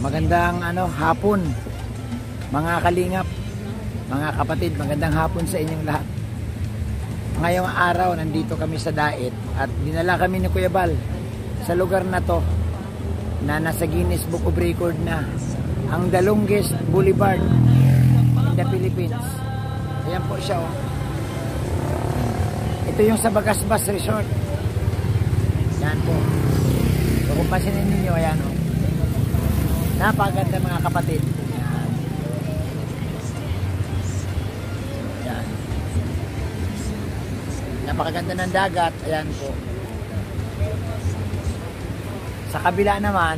Magandang hapon mga kalingap, mga kapatid, magandang hapon sa inyong lahat. Ngayong araw nandito kami sa Dait at dinala kami ni Kuya Bal sa lugar na to na nasa Guinness Book of Record na ang the longest boulevard in the Philippines. Ayan po siya oh. Ito yung sa Bagasbas Resort. Yan po. So kung pasinin ninyo, ayan oh. Napakaganda mga kapatid. Yan. Yan. Napakaganda ng dagat. Ayan po. Sa kabila naman,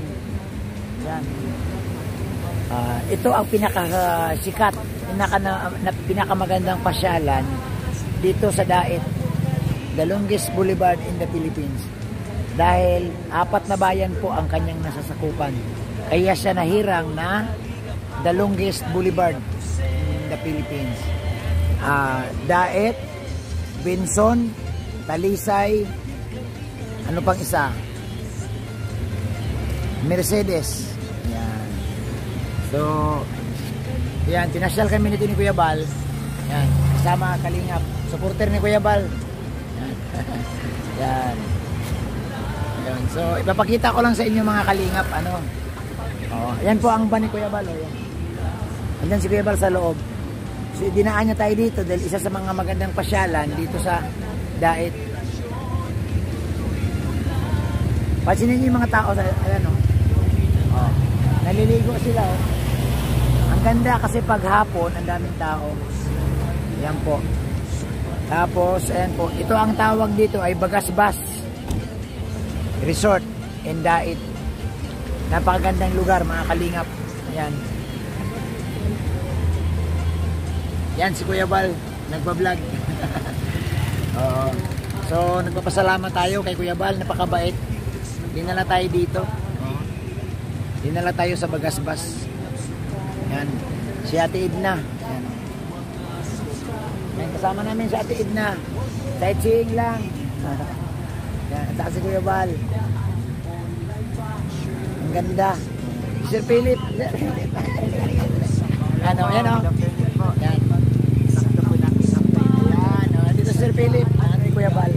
yan. Ito ang pinakasikat, pinakamagandang pasyalan dito sa Dait, the longest boulevard in the Philippines. Dahil 4 na bayan po ang kanyang nasasakupan. Kaya siya nahirang na the longest boulevard in the Philippines. Dait, Benson, Talisay, ano pang isa? Mercedes. Yan. So, yan, pinasyal kami nito ni Kuya Bal. Yan, kasama kalingap. Supporter ni Kuya Bal. Yan. Yan. Yan. So, ipapakita ko lang sa inyo mga kalingap, oh, yan po ang van ni Kuya Bal. Oh, yan. Andyan si Kuya Bal sa loob. So, dinaan niya tayo dito dahil isa sa mga magandang pasyalan dito sa Dait. Pansinin niyo yung mga tao. Ayan o. Oh, naliligo sila. Oh. Ang ganda kasi pag hapon, ang daming tao. Yan po. Tapos, ayan po. Ito ang tawag dito ay Bagasbas Resort in Dait. Napakagandang lugar mga kalingap. Ayan. Yan si Kuya Bal nagba-vlog. So nagpapasalamat tayo kay Kuya Bal, napakabait. Dinala tayo dito. Dinala tayo sa Bagasbas. Yan. Si Ate Edna. Yan. Yan, kasama namin si Ate Edna. Sightseeing lang. Yan, at si Kuya Bal. Ang ganda. Sir Philip. Yan. Yan. Yan, dito Sir Philip. Ni Kuya Bal.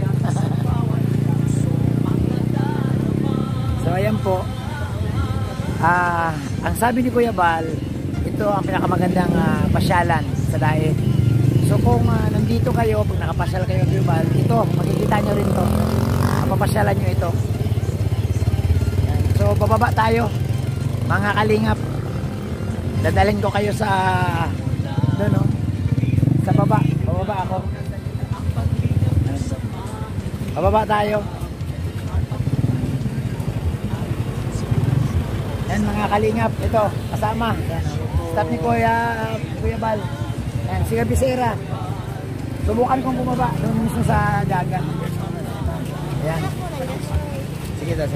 So ayan po. Ang sabi ni Kuya Bal, ito ang pinakamagandang pasyalan sa Dait. So kung nandito kayo, pag nakapasyal kayo Kuya Bal, ito, makikita nyo rin to. Papasyalan nyo ito. So bababa tayo mga kalingap. Dadalhin ko kayo sa doon no? Sa baba. Bababa ako. Bababa tayo. Yan mga kalingap. Ito kasama. Yan. Staff ni Kuya Bal. Yan. Si Gabisera. Subukan kong bumaba doon mismo sa dagat. Yan. Sige daw.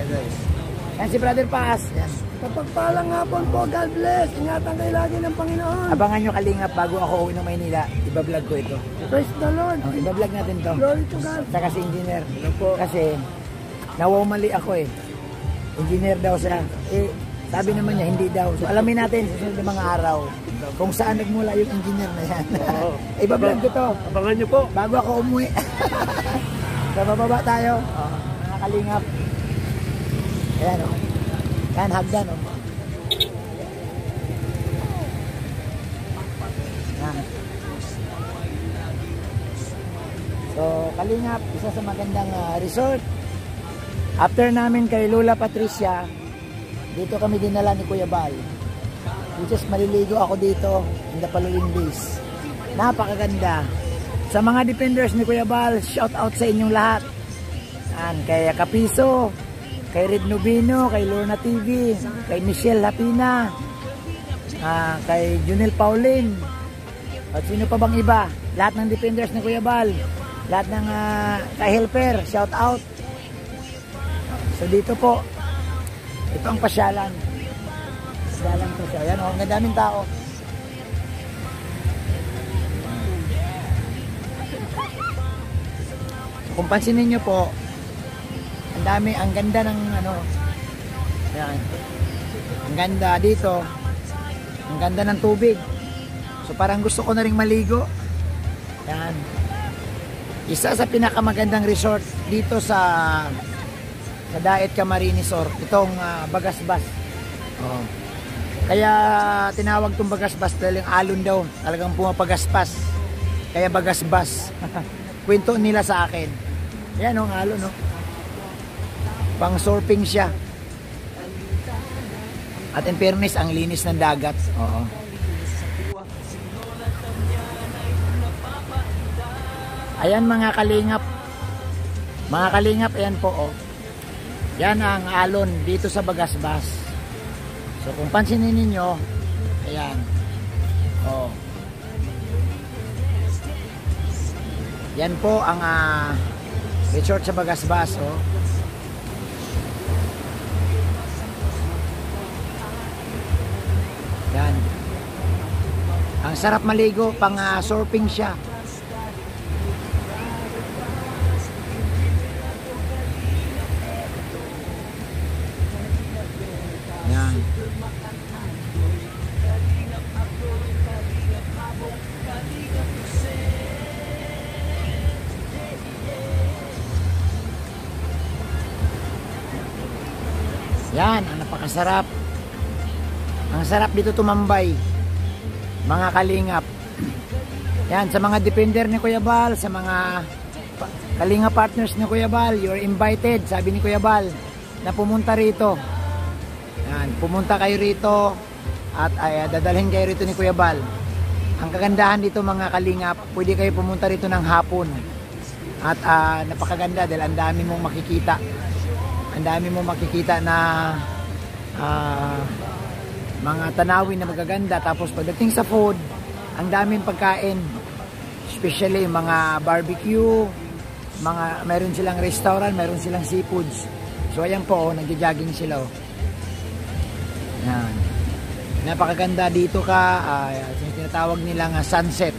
Yan si Brother Paas. Yan. Kapagpalang hapon po, God bless. Ingatan kayo lagi ng Panginoon. Abangan nyo kalingap bago ako uwi ng Maynila. Ibablog ko ito. Praise the Lord. Ibablog natin to. Glory to God. Saka si engineer. Kasi nawawmali ako eh. Engineer daw siya. Sabi naman niya hindi daw. So alamin natin sa susunod ng mga araw kung saan nagmula yung engineer na yan. Ibablog ko to. Abangan nyo po. Bago ako umuwi. So bababa tayo. Mga kalingap. Ayan o. Yan, hagdan o. Yan. So, kalingap, isa sa magandang resort. After namin kay Lola Patricia, dito kami dinala ni Kuya Bal. Which is maliligo ako dito in the following days. Napakaganda. Sa mga defenders ni Kuya Bal, shout out sa inyong lahat. Yan, kay Kapiso, kay Red Nubino, kay Lorna TV, kay Michelle Lapina, kay Junel Paulin, at sino pa bang iba? Lahat ng defenders ni Kuya Bal, lahat ng ka-helper, shout out. So dito po, ito ang pasyalan. Pasyalan po siya. Ayan o, ang daming tao. kung pansinin nyo po, ang dami, ang ganda ng ano, yan, ang ganda dito, ang ganda ng tubig. So parang gusto ko na ring maligo. Yan, isa sa pinakamagandang resort dito sa Daet Camarines Resort, itong Bagasbas. Oh. Kaya tinawag tong Bagasbas dahil yung alon daw talagang pumapagaspas, kaya Bagasbas. Kwento nila sa akin. Yan ang alon, no? Pang surfing siya. At in fairness, ang linis ng dagat. Oo. Ayan mga kalingap. Mga kalingap, ayan po, oh. Yan ang alon dito sa Bagasbas. So kung pansinin ninyo, ayan. Oh. Yan po ang resort sa Bagasbas, oh. Yan. Ang sarap maligo, pang surfing siya. Yan. Yan, ang napakasarap. Ang sarap dito tumambay, mga kalingap. Yan, sa mga defender ni Kuya Bal, sa mga kalingap partners ni Kuya Bal, you're invited, sabi ni Kuya Bal, na pumunta rito. Yan, pumunta kayo rito at dadalhin kayo rito ni Kuya Bal. Ang kagandahan dito mga kalingap, pwede kayo pumunta rito ng hapon. At napakaganda dahil ang dami mong makikita. Ang dami mong makikita na mga tanawin na magaganda. Tapos pagdating sa food, ang daming pagkain, especially mga barbecue, meron silang restaurant, meron silang seafoods. So ayan po, nagja-jogging sila, oh. Yan. Napakaganda dito ka, tinatawag nilang sunset.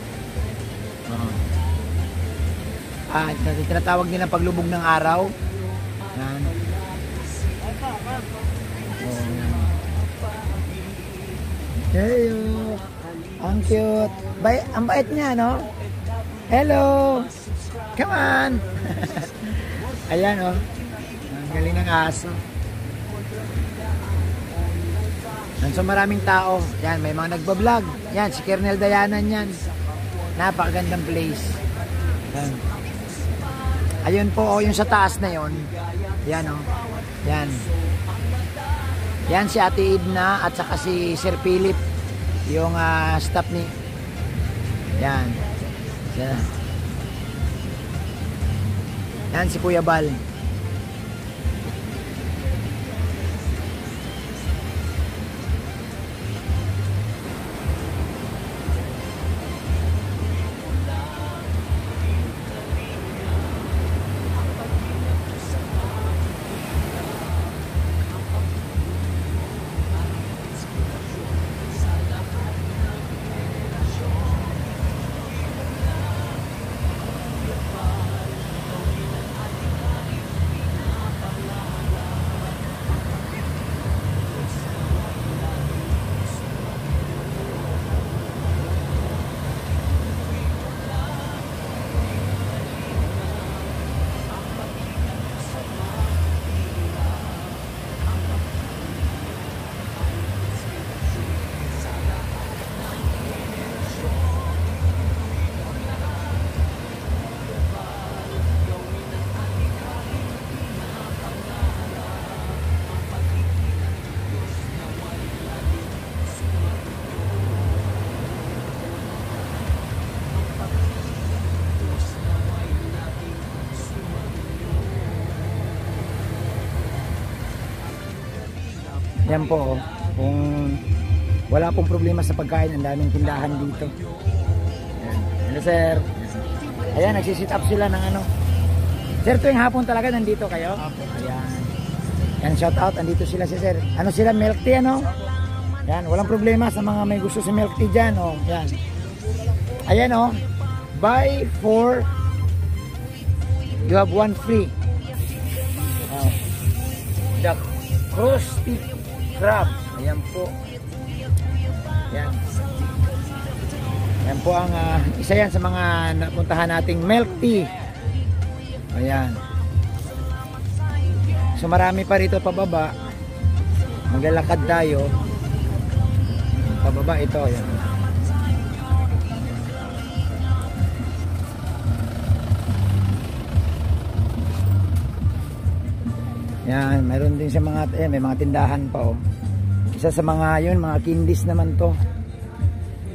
Tinatawag nilang paglubog ng araw. Yan. Hey, ang cute. Ang bait niya, no? Hello. Come on. Ayan, oh. Ang galing ng aso. So maraming tao. Yan, may mga nagbablog. Yan, si Kernel Dayanan yan. Napakagandang place. Yan. Ayun po, oh, yung sa taas na yon. Yan, oh. Yan. Yan si Ate Edna at saka si Sir Philip, yung staff ni. Yan. Yan. Yan si Kuya Bal. Yan po, oh. Kung wala pong problema sa pagkain, ang daming tindahan dito. Ayan. Hello sir. Ayan, nagsisit up sila ng ano. Sir, tuwing hapon talaga nandito kayo? Ayan. Yan, shout out, nandito sila si sir. Ano sila, milk tea, ano? Yan, walang problema sa mga may gusto sa milk tea dyan, oh. Yan. Ayan, oh. Buy 4 you have one free. The Krusty Krab. Ayan po. Yan. Yan po ang isa yan sa mga napuntahan nating milk tea. Ayan. So marami pa rito pababa. Maglalakad tayo. Pababa ito. Ayan. Yan, mayroon din sa mga may mga tindahan pa oh. Isa sa mga yun, mga candies naman to.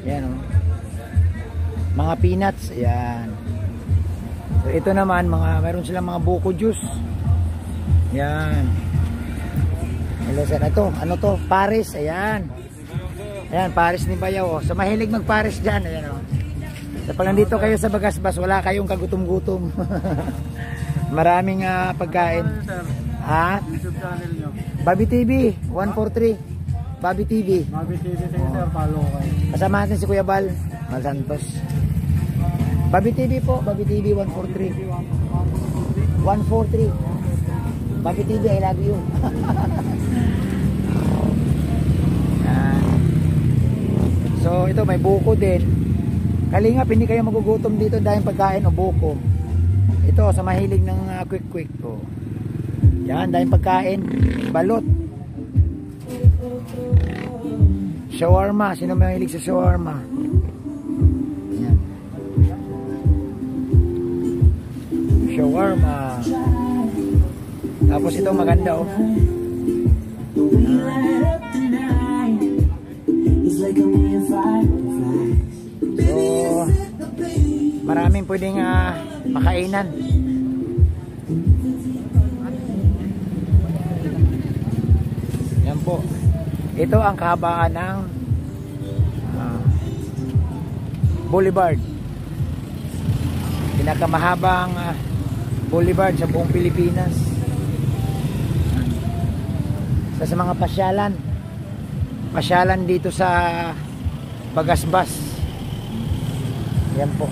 Yan oh. Mga peanuts, ayan. So ito naman mayroon silang mga buko juice. Yan. Hello sir, ano to? Paris, ayan. Ayan, Paris ni Bayaw oh. So mahilig mag-Paris diyan, ayan oh. So pag nandito kayo sa Bagasbas, wala kayong kagutom-gutom. Maraming pagkain. Ha? YouTube channel nyo. Bobby TV 143. Bobby TV. Bobby TV, sige sir, follow kayo. Kasama natin si Kuya Bal Santos. Bobby TV po, Bobby TV 143. 143. Bobby TV, I love you. So ito may buko din. Kalingap, hindi kayo magugutom dito dahil pagkain o buko. Ito sa mahilig ng quick oh. Yan, dahil pagkain, balot. Shawarma, sino mahilig sa shawarma? Yan. Shawarma. Tapos ito maganda oh. So, maraming pwedeng makainan. Yan po. Ito ang kahabaan ng boulevard. Pinakamahabang boulevard sa buong Pilipinas. Sa mga pasyalan dito sa Bagasbas. Yan po.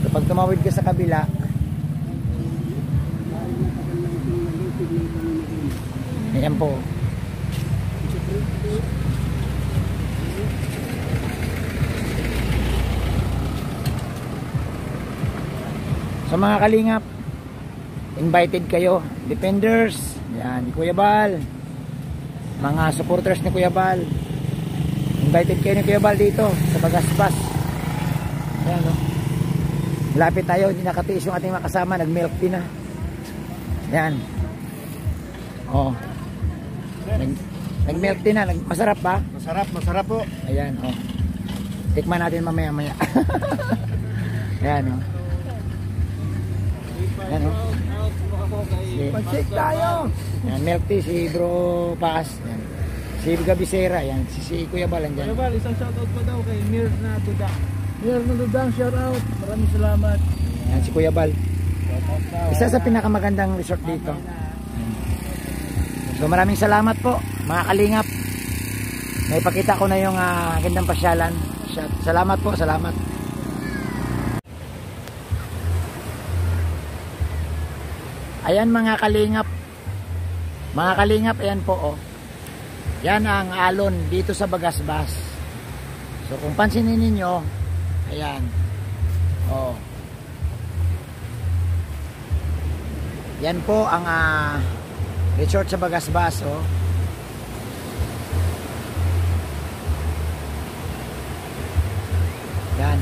So, pag tumawid ka sa kabila, ayan po. So mga kalingap, invited kayo, Defenders, yan, ni Kuya Bal, mga supporters ni Kuya Bal, invited kayo ni Kuya Bal dito sa Bagasbas. Ayan o, lapit tayo, hindi nakatiis yung ating makasama, nag-milk tea na. Yan. Oh. Nag-milk tea na, masarap ba? Masarap po. Ayan, oh. Tikman natin mamaya-maya. Ayan, oh. Ayan, oh. Pansik tayo. Ayan, milk tea si Bro Paas. Ayan. Si Gabisera, ayan. Si Kuya Bal, andyan. Kuya Bal, isang shoutout pa daw kay Mir na Dudang. Mir na Dudang, shoutout. Maraming salamat. Ayan, si Kuya Bal. Isa sa pinakamagandang resort dito. So maraming salamat po mga kalingap. Naipakita ko na yung gandang pasyalan. Salamat po, salamat. Ayan mga kalingap. Mga kalingap, ayan po oh. Yan ang alon dito sa Bagasbas. So kung pansinin ninyo, ayan. Oh. Yan po ang resort sa Bagasbas oh. Yan.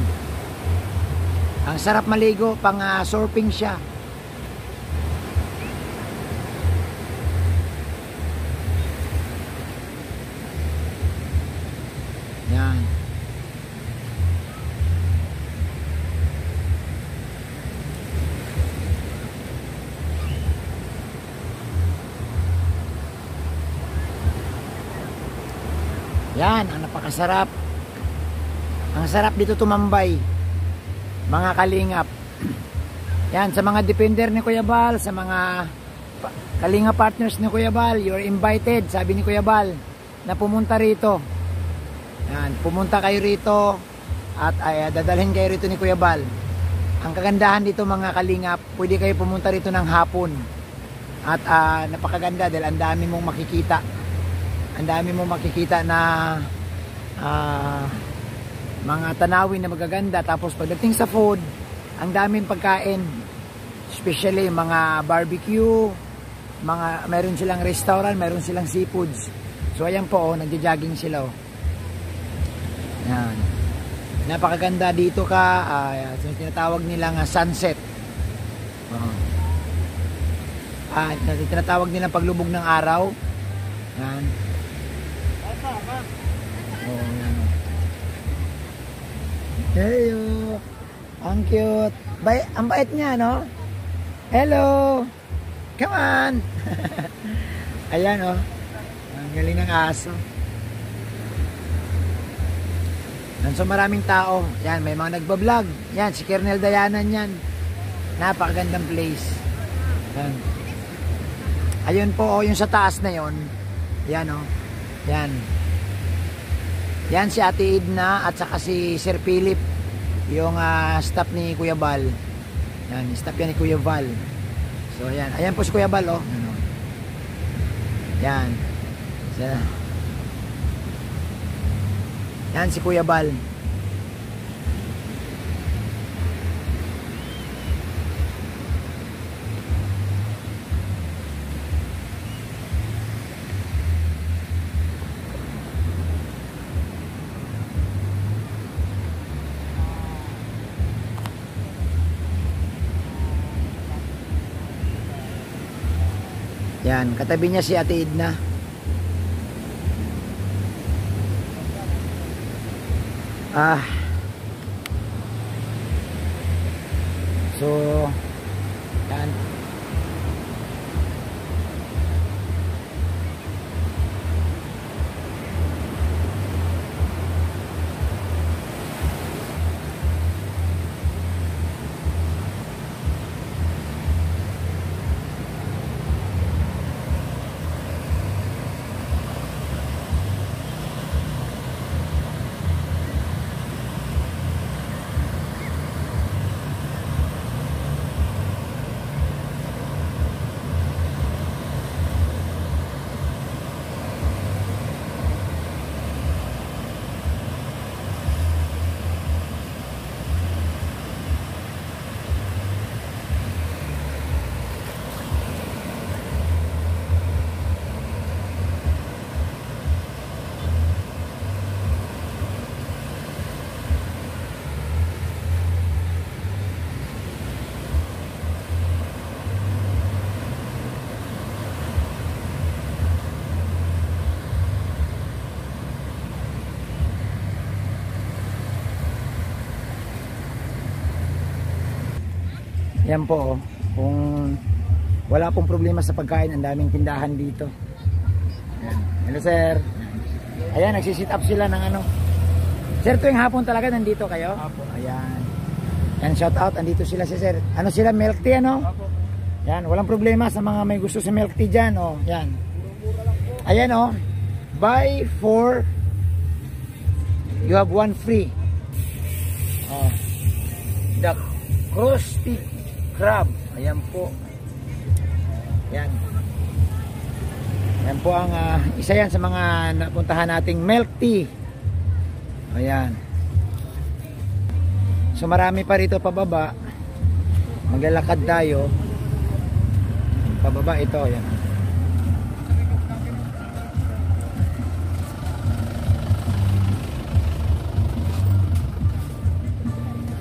Ang sarap maligo, pang surfing siya. Yan. Yan, ang napakasarap. Ang sarap dito tumambay. Mga kalingap. Yan, sa mga defender ni Kuya Bal, sa mga kalingap partners ni Kuya Bal, you're invited, sabi ni Kuya Bal, na pumunta rito. Yan, pumunta kayo rito at dadalhin kayo rito ni Kuya Bal. ang kagandahan dito mga kalingap, pwede kayo pumunta rito ng hapon. At napakaganda dahil ang dami mong makikita. Ang dami mong makikita na mga tanawin na magaganda. Tapos pagdating sa food, ang daming pagkain. Especially mga barbecue, meron silang restaurant, meron silang seafoods. So ayan po, nagja-jogging sila. Yan. Napakaganda dito ka, tinatawag nilang sunset. Tinatawag nilang paglubog ng araw. Yan. Yan. Heyo. Ang cute. Ang bait niya, no? Hello. Come on. Ayan, oh. Ang galing ng aso. So maraming tao. Yan, may mga nagbablog. Yan, si Kernel Dayanan yan. Napakagandang place. Yan. Ayun po, oh, yung sa taas na yon. Yan, oh. Yan. Yan si Ate Edna at saka si Sir Philip. Yung staff ni Kuya Val. Yan, staff yan ni Kuya Val. So, ayan. Ayan po si Kuya Val, oh. Yan. Yan si Kuya Val. Yan, katabi niya si Ate Edna. So, yan. Yan po, oh. Kung wala pong problema sa pagkain, ang daming tindahan dito. Ayan. Hello sir. Ayan, nagsisit up sila ng ano. Sir, tuwing hapon talaga nandito kayo? Apo. Ayan. Yan, shout out, andito sila si sir. Ano sila, milk tea, ano? Apo. Yan, walang problema sa mga may gusto sa milk tea dyan, oh. Yan. Ayan, oh. Buy 4, you have 1 free. Oh. The Krusty Krab. Ayan po. Yan. Yan po ang isa yan sa mga napuntahan nating milk tea. Ayan. So marami pa rito pababa. Maglalakad tayo. Pababa ito. Ayan.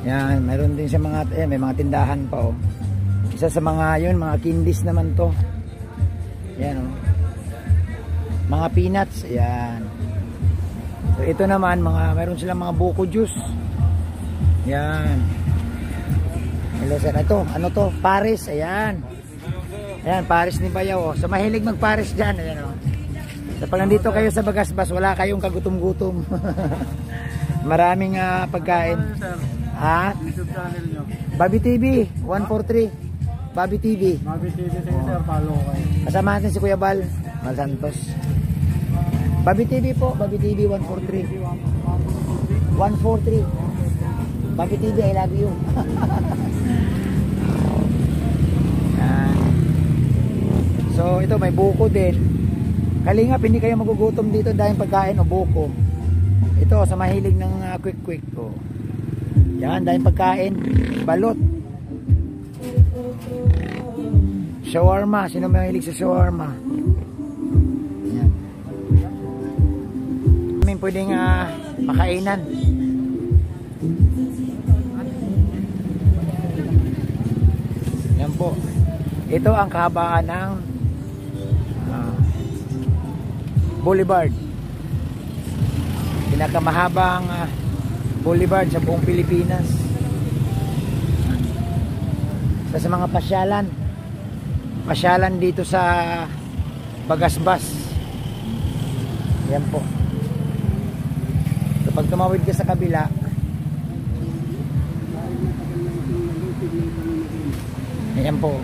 Yan, mayroon din sa mga may mga tindahan pa, oh. Isa sa mga yun, mga candies naman to. Yan, oh. Mga peanuts, yan. So ito naman, mayroon silang mga buko juice. Yan. Hello sir, ito, ano to? Paris, ayan. Ayan, Paris ni Bayaw, oh. So mahilig mag-Paris dyan, ayan, oh. So pag nandito kayo sa Bagasbas, wala kayong kagutom-gutom. Maraming pagkain. Ha? YouTube channel nyo. Bobby TV 143. Bobby TV. Bobby TV, sige sir, follow ko kayo. Kasama natin si Kuya Bal Santos. Bobby TV po, Bobby TV 143. 143. Papi TV, I love you. Yan. So ito may buko din. Kalingap, hindi kayo magugutom dito dahil pagkain o buko. Ito sa mahilig ng quick oh. Yan, dahil pagkain, balot. Shawarma, sino mahilig sa shawarma? Yan. May pwedeng makainan. Yan po. Ito ang kahabaan ng Boulevard. Pinakamahabang boulevard sa buong Pilipinas. Sa mga pasyalan dito sa Bagasbas. Yan po. Kapag tumawid ka sa kabila, ayan po.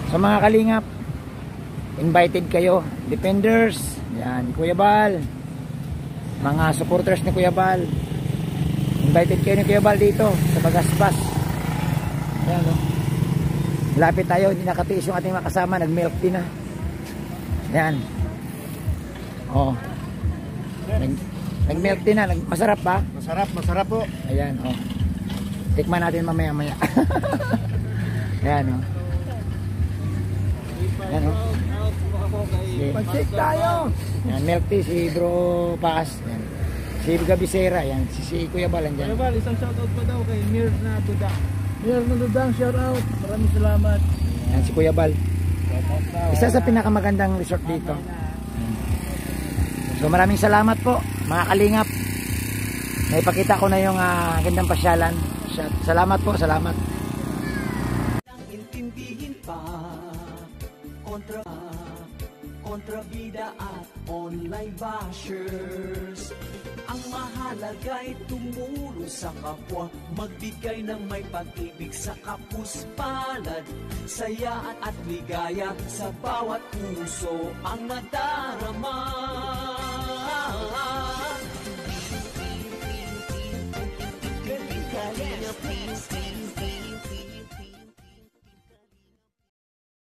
Sa mga kalingap, invited kayo, Defenders, yan, Kuya Bal, mga supporters ni Kuya Bal, invited kayo ni Kuya Bal dito sa Bagasbas. Yan, no? Lapit tayo, hindi nakatiis yung ating makasama, nag-milk tea na. Yan. Oh. Nag-milk tea na, masarap ba? Masarap po. Ayan, oh. Tikman natin mamaya-maya. Ayan, oh. Yan, oh. Pag-check tayo. Yan, milk tea si Bro Paas. Yan. Si Gabisera, yan. Si Kuya Bal andyan. Kuya Bal, isang shoutout pa daw kay Mir na Duda. Mir na Dudang, shoutout. Maraming salamat. Yan si Kuya Bal. Isa sa pinakamagandang resort dito. So maraming salamat po mga kalingap. Naipakita ko na yung gandang pasyalan. Salamat po, salamat. Intindihin pa kontrabida at online bashers. Ang mahalaga'y tumulong sa kapwa, magbigay ng may pag-ibig sa kapuspalad, saya at ligaya sa bawat puso ang nadarama.